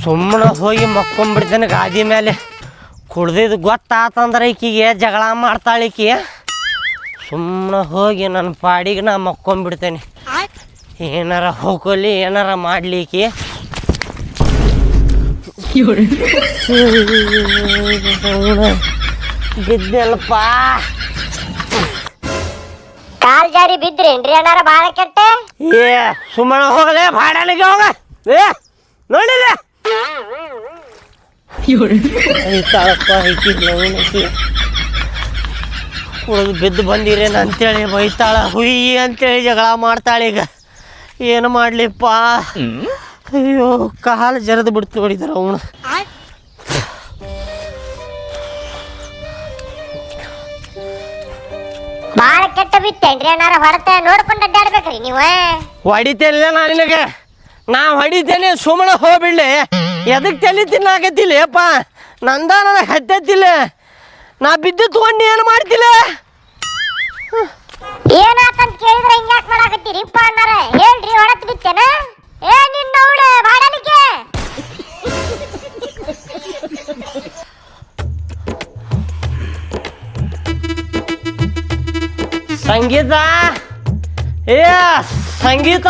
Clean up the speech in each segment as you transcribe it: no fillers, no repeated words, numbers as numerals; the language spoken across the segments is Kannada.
ಸುಮ್ಮನೆ ಹೋಗಿ ಮಕ್ಕೊಂಬಿಡ್ತೇನೆ ಗಾದಿ ಮೇಲೆ. ಕುಡ್ದಿದ್ದು ಗೊತ್ತಾತಂದ್ರೆ ಈಕಿಗೆ ಜಗಳ ಮಾಡ್ತಾಳೆ ಈಕಿ. ಸುಮ್ಮನೆ ಹೋಗಿ ನನ್ನ ಪಾಡಿಗೆ ನಾ ಮಕ್ಕೊಂಬಿಡ್ತೇನೆ. ಏನಾರ ಹೋಗಲಿ ಏನಾರ ಮಾಡಲಿ ಈಕಿ. ಬಿದ್ದೆಲ್ಲಪ್ಪ. ಕಾಲ್ ಜಾರಿ ಬಿದ್ರೇನ್ರಿ ಅಣ್ಣಾರ ಬಾಳ ಕೆಟ್ಟ? ಏ ಸುಮ್ಮನೆ ಹೋಗಲೇ ಬಾಡಲಿಗೆ ಹೋಗ. ಏ ನೋಡಿಲ್ಲ ಐತಾಳಪ್ಪ ಐಕಿ ಕುಡಿದು ಬಿದ್ದು ಬಂದಿರೇನು ಅಂತೇಳಿ ಬೈತಾಳ. ಹುಯಿ ಅಂತೇಳಿ ಜಗಳ ಮಾಡ್ತಾಳೆ. ಈಗ ಏನು ಮಾಡಲಿಪ್ಪ? ಅಯ್ಯೋ ಕಾಲು ಜರದು ಬಿಡ್ತು ಹೊಡಿತಾರ ಅವನು. ಬಾಳ ಕೆಟ್ಟ ಬಿತ್ತೇನ್ರಿ ಅಣ್ಣಾರ? ಹೊರತ ನೋಡ್ಕೊಂಡು ಅಡ್ಡಾಡ್ಬೇಕ್ರಿ ನೀವು. ಹೊಡಿತೇನಿಲ್ಲ ನಾ ನಿನಗೆ. ನಾ ಹೊಡಿತೇನೆ ಸುಮ್ಮನೆ ಹೋಗ್ಬಿಡ್ಲಿ. ಎದಕ್ಕೆ ತಲೆ ತಿನ್ನಾಕತ್ತಿಲ್ಲ ಅಪ್ಪ? ನಂದ ನನಗೆ ಹತ್ತತ್ತಿಲ್ಲ. ನಾ ಬಿದ್ದು ತಗೊಂಡು ಏನು ಮಾಡ್ತಿಲ್ಲ? ಏನಾತಂತ ಕೇಳಿದ್ರೆ ಹಿಂಗ್ಯಾಕ್ ಮಾಡಾಕತ್ತೀರಿಪ್ಪ ಅಣ್ಣಾರ? ಹೇಳ್ರಿ, ಹೊರತ್ ಬಿತ್ತೇನ? ಏ ನಿನ್ನ ಅವಳ ಬಾಡಲಿಕ್ಕೆ. ಸಂಗೀತ, ಏ ಸಂಗೀತ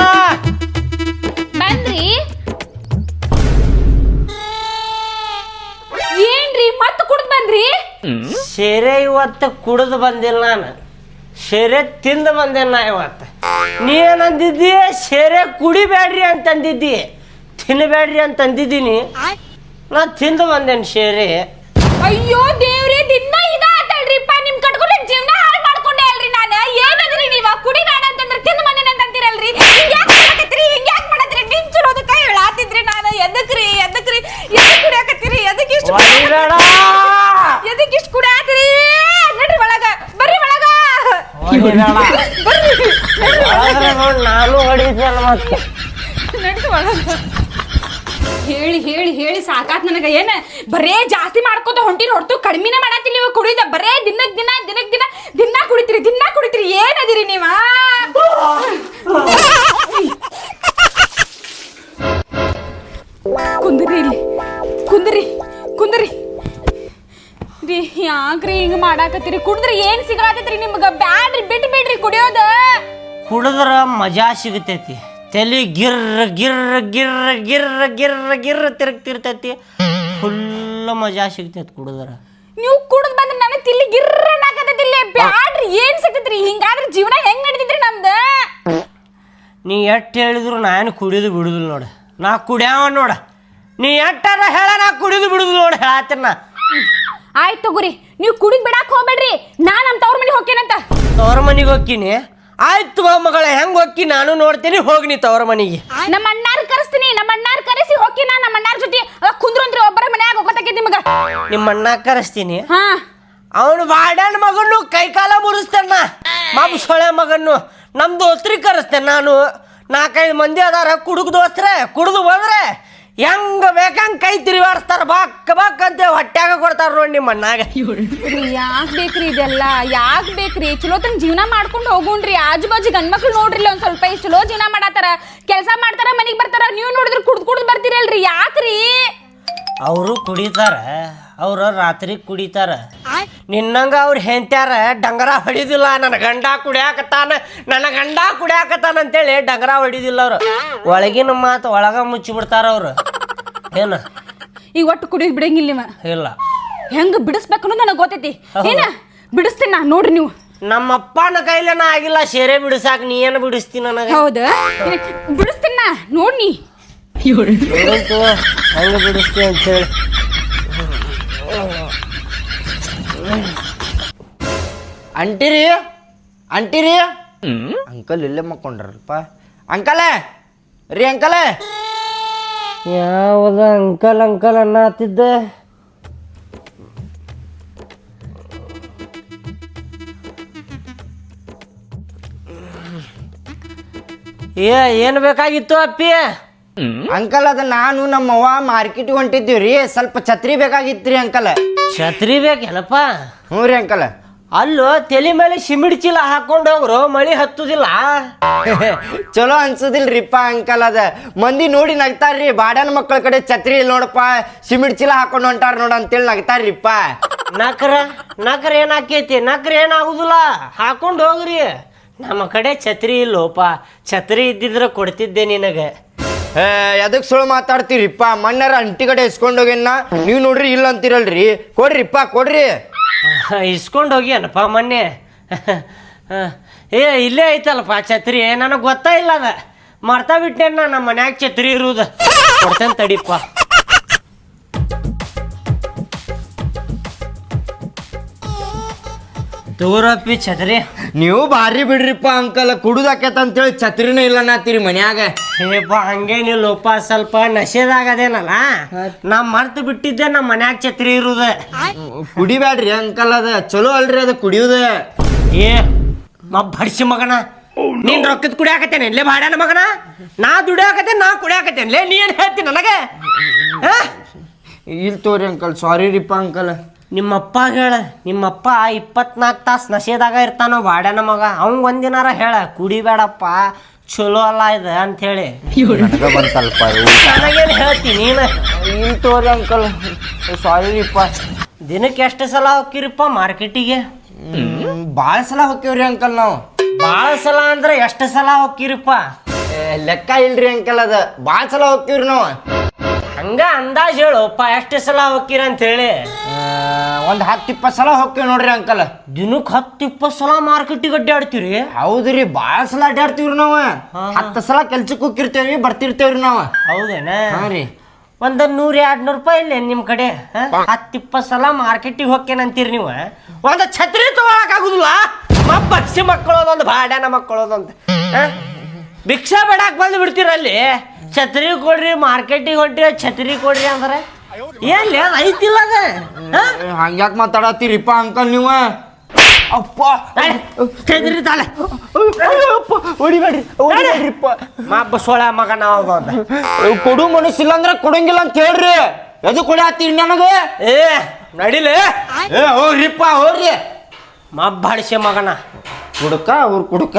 ಬಂದ್ರಿ? ಏನ್ರಿ ಮತ್ತೆ ಕುಡ್ದು ಬಂದ್ರಿ? ಶೇರೆ ಇವತ್ತು ಕುಡಿದು ಬಂದಿಲ್ಲ ನಾನು. ಶೇರೆ ತಿಂದು ಬಂದೆ ನಾ ಇವತ್ತು. ನೀ ಏನಂದಿದ್ದಿ? ಶೇರೆ ಕುಡಿಬೇಡ್ರಿ ಅಂತಂದಿದ್ದಿ, ತಿನ್ನಬೇಡ್ರಿ ಅಂತಂದಿದ್ದೀನಿ. ನಾ ತಿಂದು ಬಂದೇನು ಶೇರೆ. ಅಯ್ಯೋ ದೇವ್ರಿ, ದಿನ ಇದ ಆತಲ್ರಿಪ್ಪ ನಿಮ್ ಕಟ್ಕೊಂಡು ಜೀವನ ಹಾಳು ಮಾಡ್ಕೊಂಡೆ ಅಲ್ರಿ ನಾನು. ಏನಂದ್ರಿ ನೀವ? ಕುಡಿ ಬೇಡ ಅಂತಂದ್ರೆ ತಿಂದು ಬಂದೇನೆ ಅಂತಂತೀರಲ್ರಿ. ಹಿಂಗ್ಯಾಕ್ ಮಾಡಕತ್ತೀರಿ? ಹಿಂಗ್ಯಾಕ್ ಮಾಡತ್ತೀರಿ? ನಿಮ್ ಚಲೋದಕ್ಕ ಹೇಳಾತಿದ್ರಿ ನಾನು. ಎದಕ್ರಿ ಎದಕ್ ಕುಡಿಯಾಕತ್ತೀರಿ? ಎದಕ್ ಇಷ್ಟು ಕುಡಿಯಾತ್ರಿ? ನಡ್ರಿ ಒಳಗ ಬರ್ರಿ, ಒಳಗ ನಾನು ಹೊಡಿದ್ನಲ್ಲ ಮತ್ತೆ. ನಡ್ರಿ ಒಳಗ. ಹೇಳಿ ಹೇಳಿ ಹೇಳಿ ಸಾಕಾತ್ ನನಗ. ಏನ ಬರೇ ಜಾಸ್ತಿ ಮಾಡ್ಕೋತ ಹೊಂಟಿರಿ ಹೊರತು ಕಡಿಮೆನೇ ಮಾಡತ್ತಿಲ್ಲ ನೀವು ಕುಡಿದ. ಬರೇ ದಿನಕ್ ದಿನ ದಿನ ಕುಡಿತೀರಿ. ಏನದಿರಿ ನೀವ? ಕುಂದ್ರಿ ಇಲ್ಲಿ, ಕುಂದ್ರಿ ರೀ. ಯಾಕ್ರಿ ಹಿಂಗ ಮಾಡಾಕತ್ತೀರಿ? ಕುಡಿದ್ರೆ ಏನ್ ಸಿಗಾತೈತ್ರಿ ನಿಮ್ಗ? ಬ್ಯಾಡ್ರಿ, ಬಿಡ್ರಿ ಕುಡಿಯೋದ. ಕುಡಿದ್ರ ಮಜಾ ಸಿಗತೈತಿ. ತಲೆ ಗಿರ್ರ ಗಿರ್ರ ಗಿರ್ರ ಗಿರ್ರ ಗಿರ್ರ ಗಿರ್ರ ತಿರುಗ್ತಿರ್ತೈತಿ. ಫುಲ್ ಮಜಾ ಸಿಗ್ತೈತಿ ಕುಡಿದ್ರ. ನೀವು ಕುಡಿದ್ ಬಂದ್ರೆ ನನಗೆ ತಿಲ್ಲಿ ಗಿರ್ರನ್ ಹಾಕತೈತಿಲ್ಲ. ಬ್ಯಾಡ್ರಿ, ಏನ್ ಸಿಗ್ತೈತ್ರಿ? ಹಿಂಗಾದ್ರೆ ಜೀವನ ಹೆಂಗ್ ನಡೀತಿದ್ರಿ ನಮ್ದ? ನೀ ಎಟ್ಟು ಹೇಳಿದ್ರು ನಾನು ಕುಡಿದು ಬಿಡುದಿಲ್ಲ ನೋಡ. ನಾ ಕುಡಿಯವ ನೋಡ. ನೀ ಎಟ್ಟಾರ ಹೇಳ, ನಾ ಕುಡಿದು ಬಿಡುದಿಲ್ಲ ನೋಡ. ಹೇಳತ್ತೀನ. ಆಯ್ತು ತಗೋರಿ, ನೀವು ಕುಡಿದ್ ಬಿಡಾಕ್ ಹೋಗ್ಬೇಡ್ರಿ. ನಾ ನಮ್ಮ ತವ್ರ ಮನೆಗೆ ಹೋಗ್ತೇನಂತ. ತವ್ರ ಮನೆಗೆ ಹೋಗ್ತೀನಿ. ಆಯ್ತು ಮಗಳ, ಹೆಂಗ್ ಹೋಗಿ ನಾನು ನೋಡ್ತೀನಿ. ಹೋಗಿ ನೀ ತವ್ರ ಮನೆಗೆ. ನಮ್ಮ ಅಣ್ಣಾರ್ ಕರೆಸ್ತೀನಿ. ನಮ್ಮ ಅಣ್ಣಾರ್ ಕರೆಸಿ ಹೋಗಿ ನಾ ನಮ್ಮ ಅಣ್ಣಾರ್ ಜೊತೆ ಕುಂದ್ರಂತ್ರಿ. ಒಬ್ಬರ ಮನ್ಯಾಗ ಹೋಗತಕ್ಕೈತಿ ನಿಮಗ. ನಿಮ್ಮ ಅಣ್ಣ ಕರೆಸ್ತೀನಿ. ಹಾ, ಅವನು ಬಾಡನ್ ಮಗನ್ನು ಕೈಕಾಲ ಮುರಿಸ್ತೇನ. ಮಬ್ ಸೊಳೆ ಮಗನ್ನು ನಮ್ಮ ದೋಸ್ತ್ರಿ ಕರೆಸ್ತೇನೆ ನಾನು. 4-5 ಮಂದಿ ಅದಾರ ಕುಡುಕ್ ದೋಸ್ತ್ರೆ. ಕುಡಿದು ಬಂದ್ರೆ ಹೆಂಗ ಬೇಕಂಗ್ ಕೈ ತಿರುವಾಡಿಸ್ತಾರ. ಬಾಕ್ ಅಂತ ಹೊಟ್ಯಾಗ ಕೊಡ್ತಾರ ನೋಡಿ ನಿಮ್ಮ ಅಣ್ಣಾಗ. ಯಾಕ್ ಬೇಕ್ರಿ ಇದೆಲ್ಲ? ಯಾಕ್ ಬೇಕ್ರಿ? ಚಲೋತನ ಜೀವನ ಮಾಡ್ಕೊಂಡು ಹೋಗುಣ್ರಿ. ಆಜು ಬಾಜು ಗಂಡ್ಮಕ್ಳು ನೋಡ್ರಿ ಒಂದ್ ಸ್ವಲ್ಪ. ಇಷ್ಟು ಚಲೋ ಜೀವನ ಮಾಡಾತಾರ, ಕೆಲಸ ಮಾಡ್ತಾರ, ಮನಿಗ್ ಬರ್ತಾರ. ನೀವು ನೋಡಿದ್ರೆ ಕುಡ್ದು ಬರ್ತೀರಲ್ರಿ. ಯಾಕ್ರಿ? ಅವರು ಕುಡಿತಾರ, ಅವ್ರ ರಾತ್ರಿ ಕುಡಿತಾರ. ನಿನ್ನಂಗ ಅವ್ರ ಹೆಂತ್ಯಾರ ಡಂಗರ ಹೊಡಿದಿಲ್ಲ. ನನ್ನ ಗಂಡ ಕುಡಿಯಾಕತಾನ ಅಂತೇಳಿ ಡಂಗರ ಹೊಡಿದಿಲ್ಲ. ಅವ್ರು ಒಳಗಿನ ಮಾತು ಒಳಗ ಮುಚ್ಚಿಬಿಡ್ತಾರ ಅವ್ರು. ಏನ ಈಗ ಒಟ್ಟು ಕುಡಿಯೋದು ಬಿಡಂಗಿಲ್ಲ ನೀವ? ಇಲ್ಲ. ಹೆಂಗ ಬಿಡಿಸ್ಬೇಕು ಅನ್ನೋದು ನನಗೆ ಗೊತ್ತೈತಿ. ಏನ ಬಿಡಿಸ್ತೀನಿ ನಾ, ನೋಡ್ರಿ ನೀವು. ನಮ್ಮಪ್ಪನ ಕೈಲೇನ ಆಗಿಲ್ಲ ಶೇರೆ ಬಿಡಿಸಾಕ. ನೀ ಏನು ಬಿಡಿಸ್ತೀನಿ ನನಗೆ? ಹೌದಾ, ಬಿಡಿಸ್ತೀನಿ ನಾ, ನೋಡ್ನಿ. ಹೆಂಗ ಬಿಡಿಸ್ತೀನಿ ಅಂತೇಳಿ. ಅಂಟಿರಿ ಅಂಕಲ್ ಇಲ್ಲೇ ಮಕ್ಕೊಂಡ್ರಲ್ಪ. ಅಂಕಲೇ ರೀ, ಅಂಕಲೇ. ಯಾವ್ದ ಅಂಕಲ್ ಅನ್ನತ್ತಿದ್ದೆ? ಏನು ಬೇಕಾಗಿತ್ತು ಅಪ್ಪಿ? ಅಂಕಲ್, ಅದ ನಾನು ನಮ್ಮವ್ವ ಮಾರ್ಕೆಟಿಗೆ ಹೊಂಟಿದ್ದೀವಿ ರೀ. ಸ್ವಲ್ಪ ಛತ್ರಿ ಬೇಕಾಗಿತ್ತು ರೀ ಅಂಕಲ್. ಛತ್ರಿ ಬೇಕೇನಪ್ಪ? ಹ್ಞೂ ರೀ ಅಂಕಲ್. ಅಲ್ಲೋ ತಲೆ ಮೇಲೆ ಸಿಮಿಡ್ ಚೀಲ ಹಾಕೊಂಡು ಹೋಗ್ರು ಮಳಿ ಹತ್ತುದಿಲ್ಲ. ಚಲೋ ಅನ್ಸುದಿಲ್ರಿಪ್ಪ ಅಂಕಲ್ ಅದ ಮಂದಿ ನೋಡಿ ನಗ್ತಾರ್ರಿ. ಬಾಡ್ಯಾನ ಮಕ್ಕಳ ಕಡೆ ಛತ್ರಿ ಇಲ್ಲ ನೋಡಪ್ಪ, ಸಿಮಿಡ್ ಚೀಲ ಹಾಕೊಂಡು ಹೊಂಟಾರ ನೋಡ ಅಂತೇಳಿ ನಗ್ತಾರ್ರಿಪ್ಪ. ನಕ್ರ ಏನಾಕೈತಿ? ನಕ್ರ ಏನಾಗುದಿಲ್ಲ, ಹಾಕೊಂಡು ಹೋಗ್ರಿ. ನಮ್ಮ ಕಡೆ ಛತ್ರಿ ಇಲ್ಲೋಪ, ಛತ್ರಿ ಇದ್ದಿದ್ರೆ ಕೊಡ್ತಿದ್ದೆ ನಿನಗೆ. ಎದಕ್ ಸುಳ್ಳು ಮಾತಾಡ್ತೀರಿಪ್ಪ? ಮಣ್ಣಾರ ಅಂಟಿ ಕಡೆ ಇಸ್ಕೊಂಡು ಹೋಗ್ಯಾನ, ನೀವು ನೋಡ್ರಿ ಇಲ್ಲ ಅಂತೀರಲ್ರಿ. ಕೊಡ್ರಿಪ್ಪ ಕೊಡ್ರಿ. ಇಸ್ಕೊಂಡು ಹೋಗ್ಯಾನಪ್ಪ ಮೊನ್ನೆ. ಇಲ್ಲೇ ಐತಲ್ಲಪ್ಪ ಛತ್ರಿ, ನನಗೆ ಗೊತ್ತಾ ಇಲ್ಲ ಅದ, ಮರ್ತಾ ಬಿಟ್ಟೇನ ನಮ್ಮ ಮನ್ಯಾಗ ಛತ್ರಿ ಇರುವುದು. ಕೊಡ್ತೇನೆ ತಡಿಪ್ಪ. ತಗೋರಪ್ಪಿ ಛತ್ರಿ. ನೀವು ಭಾರಿ ಬಿಡ್ರಿಪ್ಪ ಅಂಕಲ್, ಕುಡುದಾಕೇತ ಅಂತೇಳಿ ಛತ್ರಿನೇ ಇಲ್ಲ ಅನ್ನತ್ತೀರಿ ಮನ್ಯಾಗ. ಏಪ್ಪ ಹಂಗೇನಿಲ್ಲಪ್ಪ, ಸ್ವಲ್ಪ ನಶೆದಾಗದೇನಲ್ಲ, ನಾ ಮರ್ತು ಬಿಟ್ಟಿದ್ದೆ ನಮ್ಮ ಮನ್ಯಾಗ ಛತ್ರಿ ಇರುದ. ಕುಡಿಬ್ಯಾಡ್ರಿ ಅಂಕಲ್, ಅದ ಚಲೋ ಅಲ್ರಿ ಅದ ಕುಡಿಯುದ. ಏ ಬಡ್ಸಿ ಮಗನ, ನೀನ್ ರೊಕ್ಕದ ಕುಡಿಯಾಕತ್ತೇನೆ ಇಲ್ಲೇ ಬಾಡ್ಯಾನ ಮಗನ. ನಾ ದುಡಿಯಾಕತ್ತೇನೆ, ನಾ ಕುಡಿಯಾಕತ್ತೇನೆ. ನೀ ಏನ್ ಹೇಳ್ತೀನಿ ನನಗೆ? ಇಲ್ ತೋರಿ ಅಂಕಲ್, ಸಾರಿ ರೀಪ್ಪ ಅಂಕಲ್. ನಿಮ್ಮಪ್ಪ ಹೇಳ, ನಿಮ್ಮಪ್ಪ 24 ತಾಸು ನಶೆದಾಗ ಇರ್ತಾನೋ ಬಾಡ್ಯಾನ ಮಗ. ಅವಂಗ ಒಂದಿನಾರ ಹೇಳ ಕುಡಿಬೇಡಪ್ಪ, ಚಲೋ ಅಲ್ಲ ಇದು ಅಂತ ಹೇಳಿ. ಬಂತಲ್ಪ ನನಗೇನು ಹೇಳ್ತೀನಿ ನೀನು? ಇಲ್ ತೋರಿ ಅಂಕಲ್, ಸಾರಿ ರೀಪ್ಪ. ದಿನಕ್ಕೆ ಎಷ್ಟು ಸಲ ಹೋಗ್ಕಿರಿಪ್ಪ ಮಾರ್ಕೆಟಿಗೆ? ಭಾಳ ಸಲ ಹೋಗ್ತೀವ್ರಿ ಅಂಕಲ್ ನಾವು. ಭಾಳ ಸಲ ಅಂದ್ರೆ ಎಷ್ಟು ಸಲ ಹೋಗ್ಕಿರಿಪ್ಪ? ಲೆಕ್ಕ ಇಲ್ರಿ ಅಂಕಲ್, ಅದ ಭಾಳ ಸಲ ಹೋಗ್ತೀವ್ರಿ ನಾವು. ಹಂಗ ಅಂದಾಜ್ ಹೇಳಪ್ಪ, ಎಷ್ಟು ಸಲ ಹೋಗ್ಕಿರ ಅಂತ ಹೇಳಿ. ಒಂದು 10-20 ಸಲ ಹೋಗ್ತೀವಿ ನೋಡ್ರಿ ಅಂಕಲ್. ದಿನಕ್ಕೆ 10-20 ಸಲ ಮಾರ್ಕೆಟಿಗೆ ಅಡ್ಡಾಡ್ತೀರಿ? ಹೌದ್ರಿ, ಭಾಳ ಸಲ ಅಡ್ಡಾಡ್ತೀವ್ರಿ ನಾವು. 10 ಸಲ ಕೆಲ್ಸಕ್ಕೆ ಹೋಗಿರ್ತೇವಿ, ಬರ್ತಿರ್ತೇವ್ರಿ ನಾವು. ಹೌದೇನ? ಹಾಂ ರೀ. ಒಂದು 100-200 ರೂಪಾಯಿ ಇಲ್ಲ ನಿಮ್ಮ ಕಡೆ? 10-20 ಸಲ ಮಾರ್ಕೆಟಿಗೆ ಹೋಗ್ಕೇನಂತೀರಿ ನೀವು. ಒಂದು ಛತ್ರಿ ತಗೊಳಕಾಗುದಿಲ್ಲ? ಬಡ್ಸಿ ಮಕ್ಕಳೋದೊಂದು ಬಾಡ್ಯಾನ ಮಕ್ಕಳೋದಂತ ಭಿಕ್ಷಾ ಬೇಡಾಕ್ ಬಂದು ಬಿಡ್ತೀರಲ್ಲಿ. ಛತ್ರಿ ಕೊಡ್ರಿ, ಮಾರ್ಕೆಟಿಗೆ ಹೊಂಟ್ರಿ ಛತ್ರಿ ಕೊಡ್ರಿ ಅಂದ್ರೆ ಏನ್ಲಿ ಅದು ಐತಿಲ್ಲ ಅದ? ಹಂಗ್ಯಾಕೆ ಮಾತಾಡತ್ತೀರಿಪ್ಪ ಅಂಕಲ್ ನೀವು? ಅಪ್ಪ ಛತ್ರಿ ತಾಳೆ ಹೊಡಿಬೇಡ್ರಿಪ್ಪ. ಸೊಳ ಮಗ ನಾವು ಅಂತ ಕೊಡು ಮನಸ್ಸಿಲ್ಲ ಅಂದ್ರೆ ಕೊಡಂಗಿಲ್ಲ ಅಂತ ಹೇಳ್ರಿ. ಎದು ಕೊಡತ್ತೀರಿ ನನಗೆ? ಏ ನಡಿಲೆ. ಹೋಗ್ರಿಪ್ಪ ಹೋಗ್ರಿ. ಬಡ್ಸಿ ಮಗನ ಕುಡುಕ ಅವ್ರು ಕುಡುಕ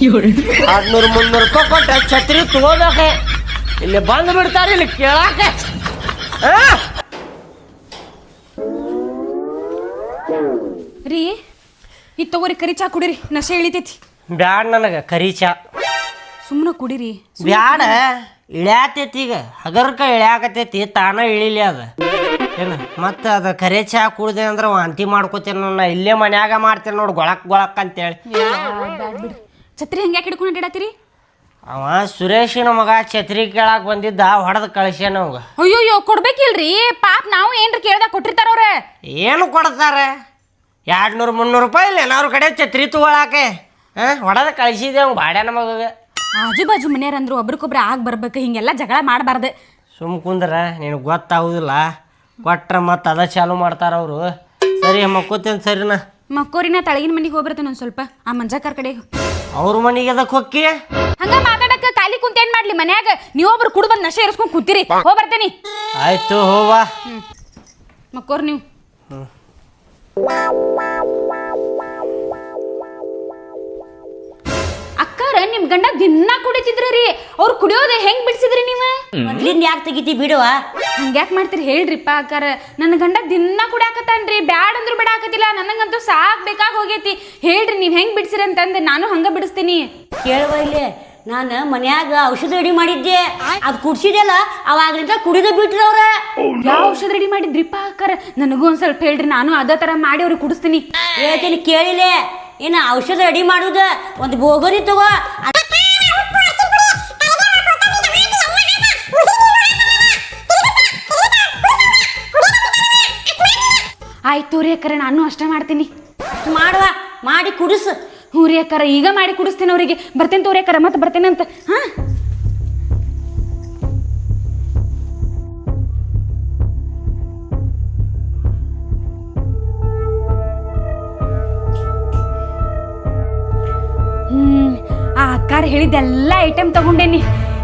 200-300 ರೂಪಾಯಿ ಕೊಟ್ಟ ಛತ್ರಿ ತಗೋಬೇಕೆ. ಇಲ್ಲಿ ಬಂದು ಬಿಡ್ತಾರೆ ಇಲ್ಲಿ ಕೇಳಾಕೆ. ರೀ ಇದು ತಗೋರಿ, ಕರಿ ಚಾ ಕುಡಿರಿ, ನಶೆ ಇಳಿತೈತಿ. ಬ್ಯಾಡ ನನಗೆ ಕರಿ ಚಾ. ಸುಮ್ಮನೆ ಕುಡಿರಿ. ಬ್ಯಾಡ, ಇಳ್ಯಾತೈತಿ ಈಗ, ಹಗರ್ಕ ಇಳ್ಯಾಕತೈತಿ, ತಾನ ಇಳಿಲಿ ಅದ ಏನು. ಮತ್ತೆ ಅದು ಕರೆ ಚಾ ಕುಡ್ದೆ ಅಂದ್ರೆ ವಾಂತಿ ಮಾಡ್ಕೋತೇನೆ ನಾ. ಇಲ್ಲೇ ಮನ್ಯಾಗ ಮಾಡ್ತೇನೆ ನೋಡಿ, ಗೊಳಕ್ ಅಂತೇಳಿ. ಬಿಡ್ರಿ, ಛತ್ರಿ ಹಂಗ್ಯಾಕೆ ಹಿಡ್ಕೊಂಡು ಅಡ್ಡಾಡತ್ತೀರಿ? ಅವ ಸುರೇಶಿನ ಮಗ ಛತ್ರಿ ಕೇಳಾಕ್ ಬಂದಿದ್ದ, ಹೊಡೆದು ಕಳಿಸ್ಯಾನ ಅವಾಗ. ಅಯ್ಯೋ ಕೊಡ್ಬೇಕಿಲ್ರಿ ಪಾಪ, ನಾವು ಏನ್ರಿ ಕೇಳ್ದಾಗ ಕೊಟ್ಟಿರ್ತಾರ ಅವ್ರ. ಏನು ಕೊಡ್ತಾರೆ? 200-300 ರೂಪಾಯಿ ಇಲ್ಲ ಏನಾರು ಕಡೆ ಛತ್ರಿ ತಗೊಳಾಕೆ. ಹೊಡೆದು ಕಳಿಸಿದೆ ಅವ್ನು ಬಾಡ್ಯಾನ ಮಗ. ಆಜು ಬಾಜು ಮನೆಯವ್ರ ಅಂದ್ರು ಒಬ್ರಿಗೊಬ್ರು ಆಗಿ ಬರ್ಬೇಕು, ಹಿಂಗೆಲ್ಲ ಜಗಳ ಮಾಡಬಾರ್ದು. ಸುಮ್ ಕುಂದ್ರ, ನಿನಗೆ ಗೊತ್ತಾಗುದಿಲ್ಲ. ಕೊಟ್ರ ಮತ್ತೆ ಅದ ಚಾಲು ಮಾಡ್ತಾರ ಅವರು. ಸರಿ ಮಕ್ಕೋತೇನೆ ಸರಿನಾ? ಮಕ್ಕೋರಿನ ತಳಗಿನ ಮನೆಗೆ ಹೋಗ್ಬರ್ತೇನೆ ಒಂದು ಸ್ವಲ್ಪ, ಆ ಮಂಜಾಕರ್ ಕಡೆ. ಅವ್ರ ಮನೆಗೆ ಅದಕ್ಕೆ ಹೊಕ್ಕಿ ಹಂಗ ಮಾತಾಡಕ ಖಾಲಿ ಕುಂತ ಏನ್ ಮಾಡ್ಲಿ ಮನ್ಯಾಗ? ನೀವೊಬ್ರು ಕುಡ್ ಬಂದ್ ನಶೆ ಇರಿಸ್ಕೊಂಡ್ ಕೂತಿರಿ. ಹೋಗ್ಬರ್ತೇನಿ. ಆಯ್ತು ಹೋವಾ. ಮಕ್ಕೋರ್ ನೀವು. ಅಕ್ಕಾರ ನಿಮ್ ಗಂಡ ದಿನ ಕುಡಿತಿದ್ರಿ, ಅವ್ರು ಕುಡಿಯೋದೆ ಹೆಂಗ್ ಬಿಡ್ಸಿದ್ರಿ ನೀವು? ಮೊದ್ಲಿಂದ ಯಾಕೆ ತೆಗಿತಿ ಬಿಡುವ? ಹಂಗ್ಯಾಕ್ ಮಾಡ್ತೀರಿ ಹೇಳ್ರಿಪ್ಪ ಅಕ್ಕಾರ? ನನ್ನ ಗಂಡ ದಿನ ಕುಡಿಯಾಕತ್ತಾನ್ರಿ, ಬ್ಯಾಡ್ ಅಂದ್ರು ಬಿಡಾಕತಿಲ್ಲ. ನನಗಂತೂ ಸಾಕ್ ಬೇಕಾಗಿ ಹೋಗೈತಿ. ಹೇಳ್ರಿ ನೀವ್ ಹೆಂಗ್ ಬಿಡ್ಸಿರಿ ಅಂತಂದ್ ನಾನು ಹಂಗ ಬಿಡಿಸ್ತೀನಿ. ಕೇಳುವ ಇಲ್ಲಿ, ನಾನು ಮನ್ಯಾಗ ಔಷಧ ರೆಡಿ ಮಾಡಿದ್ದೆ, ಅದು ಕುಡ್ಸಿದೆಲ್ಲ ಅವಾಗ್ಲಿಂದ ಕುಡಿದ ಬಿಟ್ರವ್ರ. ಯಾವ ಔಷಧ ರೆಡಿ ಮಾಡಿದ್ರಿಪ್ಪ ಅಕ್ಕಾರ? ನನಗೂ ಒಂದ್ ಸ್ವಲ್ಪ ಹೇಳ್ರಿ, ನಾನು ಅದೇ ತರ ಮಾಡಿ ಅವ್ರಿಗೆ ಕುಡಿಸ್ತೀನಿ. ಹೇಳ್ತೀನಿ ಕೇಳಿಲೆ. ಇನ್ನು ಔಷಧ ರೆಡಿ ಮಾಡುದ ಒಂದು ಬೋಗರಿ ತಗೋ. ಆಯ್ತು ರೀ ಅಕ್ಕಾರ, ನಾನು ಅಷ್ಟ ಮಾಡ್ತೀನಿ. ಮಾಡುವ, ಮಾಡಿ ಕುಡಿಸು. ಹ್ಞೂ ರೀ ಅಕ್ಕಾರ, ಈಗ ಮಾಡಿ ಕುಡಿಸ್ತೀನಿ ಅವರಿಗೆ. ಬರ್ತೇನೆ ತೋರಿ ಅಕ್ಕಾರ, ಮತ್ತೆ ಬರ್ತೇನಂತ. ಹಾ ಆ ಅಕ್ಕಾರ ಹೇಳಿದ್ದೆಲ್ಲ ಐಟಮ್ ತಗೊಂಡೇನಿ.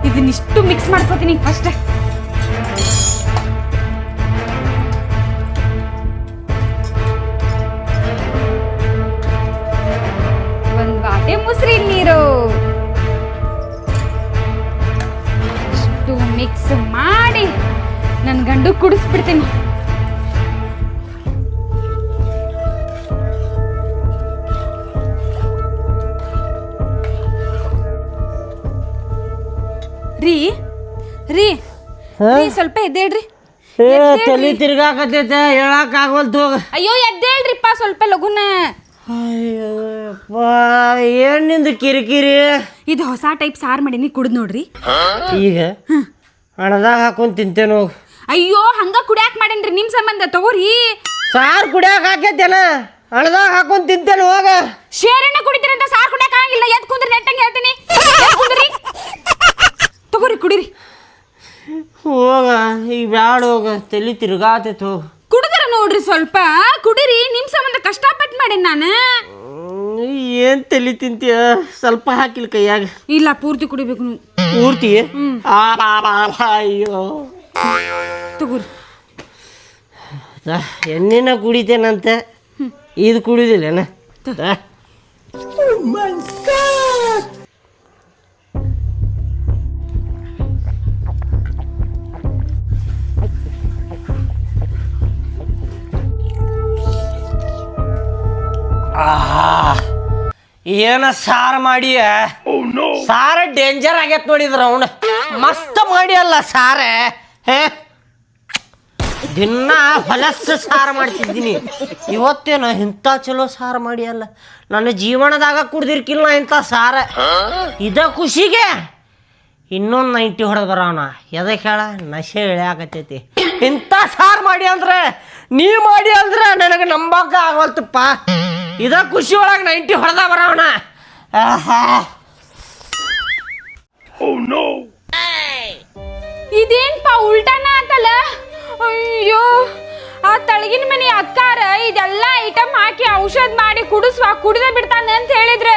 ಇದನ್ನಿಷ್ಟು ಮಿಕ್ಸ್ ಮಾಡ್ಕೋತೀನಿ ಫಸ್ಟ್. ಇಷ್ಟು ಮಿಕ್ಸ್ ಮಾಡಿ ನನ್ನ ಗಂಡು ಕುಡಿಸ್ಬಿಡ್ತೀನಿ. ರೀ ರೀ ರೀ ಸ್ವಲ್ಪ ಎದ್ದೇಳ್ರಿ. ತಲೆ ತಿರ್ಗಾಕತೈತೆ ಹೇಳಕ್ ಆಗವಲ್ತು. ಅಯ್ಯೋ ಎದ್ದೇಳ್ರಿಪ್ಪ ಸ್ವಲ್ಪ ಲಗುನ. ಅಯ್ಯಪ್ಪ ಏನ್ ನಿಂದು ಕಿರಿಕಿರಿ. ಇದು ಹೊಸ ಟೈಪ್ ಸಾರು ಮಾಡೀನಿ, ಕುಡ್ದು ನೋಡ್ರಿ. ಈಗ ಹಣದಾಗ ಹಾಕೊಂಡ್ ತಿಂತೇನೆ ಹೋಗ್. ಅಯ್ಯೋ ಹಂಗ ಕುಡಿಯಾಕ್ ಮಾಡೇನ್ರಿ ನಿಮ್ ಸಂಬಂಧ, ತಗೋರಿ. ಸಾರು ಕುಡಿಯಾಕ ಹಾಕೈತೇನ, ಹಣದಾಗ ಹಾಕೊಂಡ್ ತಿಂತೇನೆ ಹೋಗ. ಶೇರಣ್ಣ ಕುಡಿತೀರಂತ ಸಾರು ಕುಡಿಯಾಕ ಆಗಿಲ್ಲ. ಎದ್ ಕುಂದ್ರಿ ನೆಟ್ಟಂಗೆ ಹೇಳ್ತೀನಿ. ಎದ್ ಕುಂದ್ರಿ, ತಗೋರಿ ಕುಡೀರಿ. ಹೋಗ ಈಗ ಬ್ಯಾಡ ಹೋಗ, ತಲೆ ತಿರ್ಗಾತೈತೆ ಹೋಗ. ಕುಡಿದ್ರ ನೋಡ್ರಿ ಸ್ವಲ್ಪ ಕುಡೀರಿ. ನಿಮ್ ಸಂಬಂಧ ಕಷ್ಟಪಟ್ಟು ಮಾಡೇನ್ ನಾನು. ಏನ್ ತಲೆ ತಿಂತೀಯ, ಸ್ವಲ್ಪ ಹಾಕಿಲ್ಲ ಕೈಯಾಗ. ಇಲ್ಲ ಪೂರ್ತಿ ಕುಡಿಬೇಕು ನೀವು. ಪೂರ್ತಿ ಅಯ್ಯೋ ತಗೋರಿ. ಎಣ್ಣಿನ ಕುಡಿತೇನಂತೆ, ಇದು ಕುಡಿದಿಲ್ಲೇನ. ಏನ ಸಾರು ಮಾಡಿ, ಸಾರ ಡೇಂಜರ್ ಆಗೈತ್ ನೋಡಿದ್ರ ಅವನು. ಮಸ್ತ್ ಮಾಡಿ ಅಲ್ಲ ಸಾರ. ದಿನ ಹೊಲಸ್ ಸಾರು ಮಾಡ್ತಿದ್ದೀನಿ, ಇವತ್ತೇನು ಇಂಥ ಚಲೋ ಸಾರು ಮಾಡಿ ಅಲ್ಲ. ನನ್ನ ಜೀವನದಾಗ ಕುಡ್ದಿರ್ಕಿಲ್ಲ ಇಂಥ ಸಾರ. ಇದ ಖುಷಿಗೆ ಇನ್ನೊಂದು 90 ಹೊಡೆದು ಬರೋಣ. ಎದಕ್ಕೆ ಹೇಳ, ನಶೆ ಇಳಿಯಾಕತ್ತೈತಿ. ಇಂಥ ಸಾರು ಮಾಡಿ ಅಂದ್ರೆ, ನೀ ಮಾಡಿ ಅಂದ್ರೆ ನನಗೆ ನಂಬಕ್ಕ ಆಗವಲ್ತಪ್ಪ. ಇದ ಖುಷಿ ಒಳಗೆ 90 ಹೊಡೆದ ಬರೋಣ. ಇದೇನ್ಪಾ ಉಲ್ಟಾನ ಆತಲ್ಲ. ಅಯ್ಯೋ ಆ ತಳಗಿನ ಮನೆ ಅಕ್ಕಾರ ಇದೆಲ್ಲ ಐಟಮ್ ಹಾಕಿ ಔಷಧ ಮಾಡಿ ಕುಡಿದ ಬಿಡ್ತಾನೆ ಅಂತ ಹೇಳಿದ್ರೆ,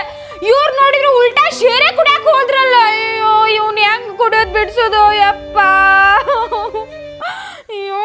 ಇವ್ರು ನೋಡಿದ್ರು ಉಲ್ಟಾ ಶೇರೆ ಕುಡಿಯಾಕ ಹೋದ್ರಲ್ಲ. ಅಯ್ಯೋ ಇವ್ನು ಹೆಂಗ್ ಕುಡಿಯೋದ್ ಬಿಡ್ಸೋದು ಯಪ್ಪ. ಅಯ್ಯೋ